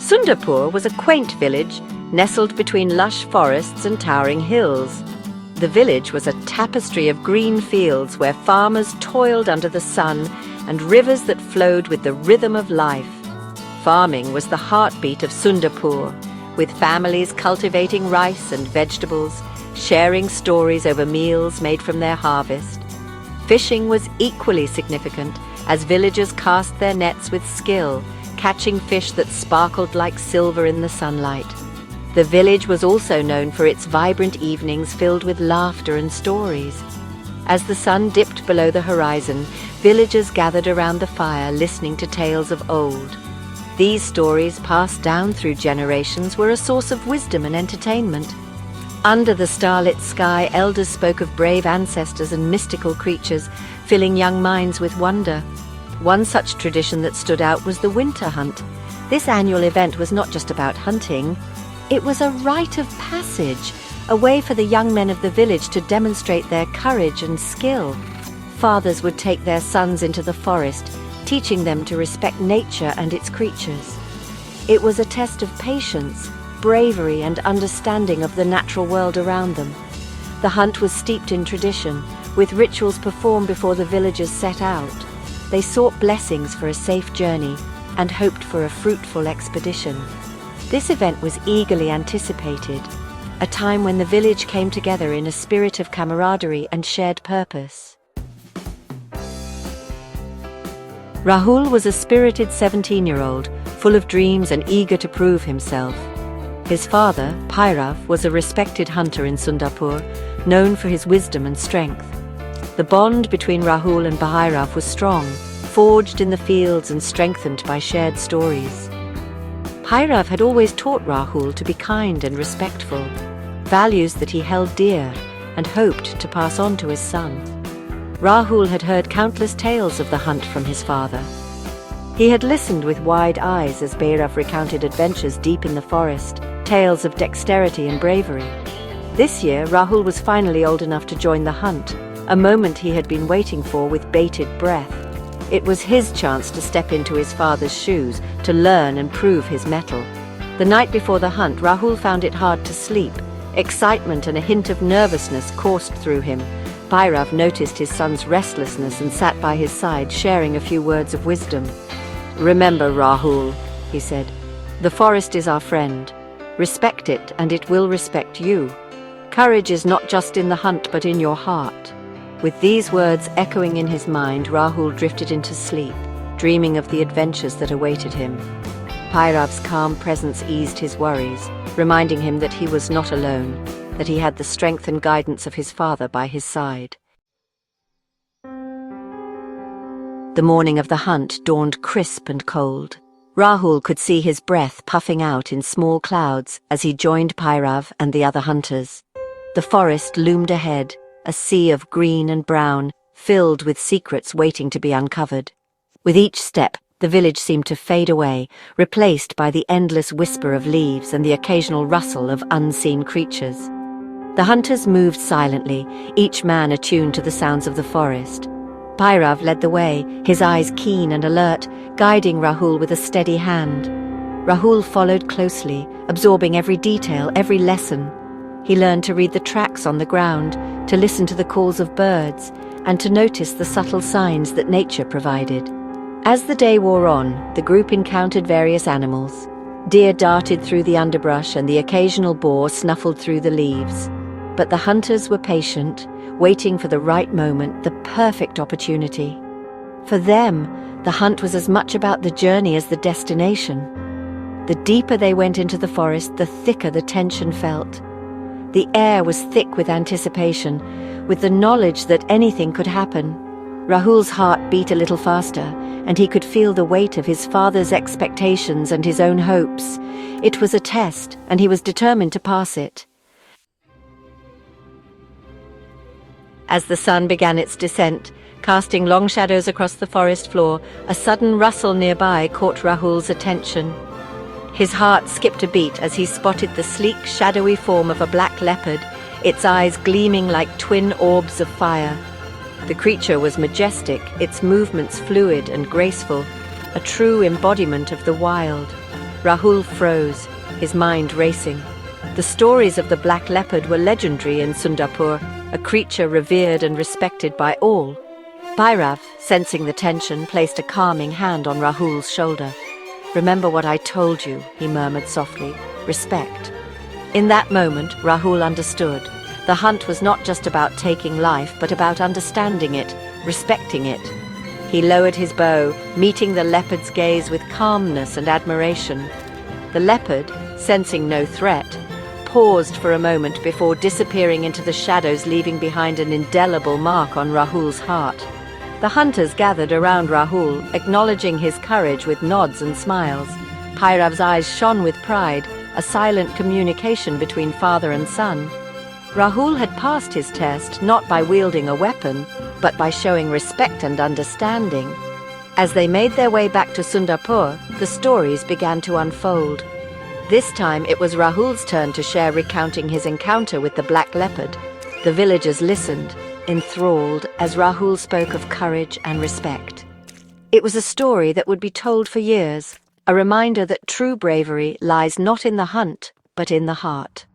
Sundarpur was a quaint village nestled between lush forests and towering hills. The village was a tapestry of green fields where farmers toiled under the sun and rivers that flowed with the rhythm of life. Farming was the heartbeat of Sundarpur, with families cultivating rice and vegetables, sharing stories over meals made from their harvest. Fishing was equally significant as villagers cast their nets with skill, catching fish that sparkled like silver in the sunlight. The village was also known for its vibrant evenings filled with laughter and stories. As the sun dipped below the horizon, villagers gathered around the fire listening to tales of old. These stories, passed down through generations, were a source of wisdom and entertainment. Under the starlit sky, elders spoke of brave ancestors and mystical creatures, filling young minds with wonder. One such tradition that stood out was the winter hunt. This annual event was not just about hunting. It was a rite of passage, a way for the young men of the village to demonstrate their courage and skill. Fathers would take their sons into the forest, teaching them to respect nature and its creatures. It was a test of patience, bravery, and understanding of the natural world around them. The hunt was steeped in tradition, with rituals performed before the villagers set out. They sought blessings for a safe journey and hoped for a fruitful expedition. This event was eagerly anticipated, a time when the village came together in a spirit of camaraderie and shared purpose. Rahul was a spirited 17-year-old, full of dreams and eager to prove himself. His father, Bhairav, was a respected hunter in Sundarpur, known for his wisdom and strength. The bond between Rahul and Bhairav was strong, forged in the fields and strengthened by shared stories. Bhairav had always taught Rahul to be kind and respectful, values that he held dear and hoped to pass on to his son. Rahul had heard countless tales of the hunt from his father. He had listened with wide eyes as Bhairav recounted adventures deep in the forest, tales of dexterity and bravery. This year, Rahul was finally old enough to join the hunt, a moment he had been waiting for with bated breath. It was his chance to step into his father's shoes, to learn and prove his mettle. The night before the hunt, Rahul found it hard to sleep. Excitement and a hint of nervousness coursed through him. Bhairav noticed his son's restlessness and sat by his side, sharing a few words of wisdom. "Remember, Rahul," he said, "the forest is our friend. Respect it, and it will respect you. Courage is not just in the hunt, but in your heart." With these words echoing in his mind, Rahul drifted into sleep, dreaming of the adventures that awaited him. Bhairav's calm presence eased his worries, reminding him that he was not alone, that he had the strength and guidance of his father by his side. The morning of the hunt dawned crisp and cold. Rahul could see his breath puffing out in small clouds as he joined Bhairav and the other hunters. The forest loomed ahead, a sea of green and brown, filled with secrets waiting to be uncovered. With each step, the village seemed to fade away, replaced by the endless whisper of leaves and the occasional rustle of unseen creatures. The hunters moved silently, each man attuned to the sounds of the forest. Bhairav led the way, his eyes keen and alert, guiding Rahul with a steady hand. Rahul followed closely, absorbing every detail, every lesson. He learned to read the tracks on the ground, to listen to the calls of birds, and to notice the subtle signs that nature provided. As the day wore on, the group encountered various animals. Deer darted through the underbrush and the occasional boar snuffled through the leaves. But the hunters were patient, waiting for the right moment, the perfect opportunity. For them, the hunt was as much about the journey as the destination. The deeper they went into the forest, the thicker the tension felt. The air was thick with anticipation, with the knowledge that anything could happen. Rahul's heart beat a little faster, and he could feel the weight of his father's expectations and his own hopes. It was a test, and he was determined to pass it. As the sun began its descent, casting long shadows across the forest floor, a sudden rustle nearby caught Rahul's attention. His heart skipped a beat as he spotted the sleek, shadowy form of a black leopard, its eyes gleaming like twin orbs of fire. The creature was majestic, its movements fluid and graceful, a true embodiment of the wild. Rahul froze, his mind racing. The stories of the black leopard were legendary in Sundarpur, a creature revered and respected by all. Bhairav, sensing the tension, placed a calming hand on Rahul's shoulder. "Remember what I told you," he murmured softly. "Respect." In that moment, Rahul understood. The hunt was not just about taking life, but about understanding it, respecting it. He lowered his bow, meeting the leopard's gaze with calmness and admiration. The leopard, sensing no threat, paused for a moment before disappearing into the shadows, leaving behind an indelible mark on Rahul's heart. The hunters gathered around Rahul, acknowledging his courage with nods and smiles. Bhairav's eyes shone with pride, a silent communication between father and son. Rahul had passed his test not by wielding a weapon, but by showing respect and understanding. As they made their way back to Sundarpur, the stories began to unfold. This time it was Rahul's turn to share, recounting his encounter with the black leopard. The villagers listened, enthralled, as Rahul spoke of courage and respect. It was a story that would be told for years, a reminder that true bravery lies not in the hunt, but in the heart.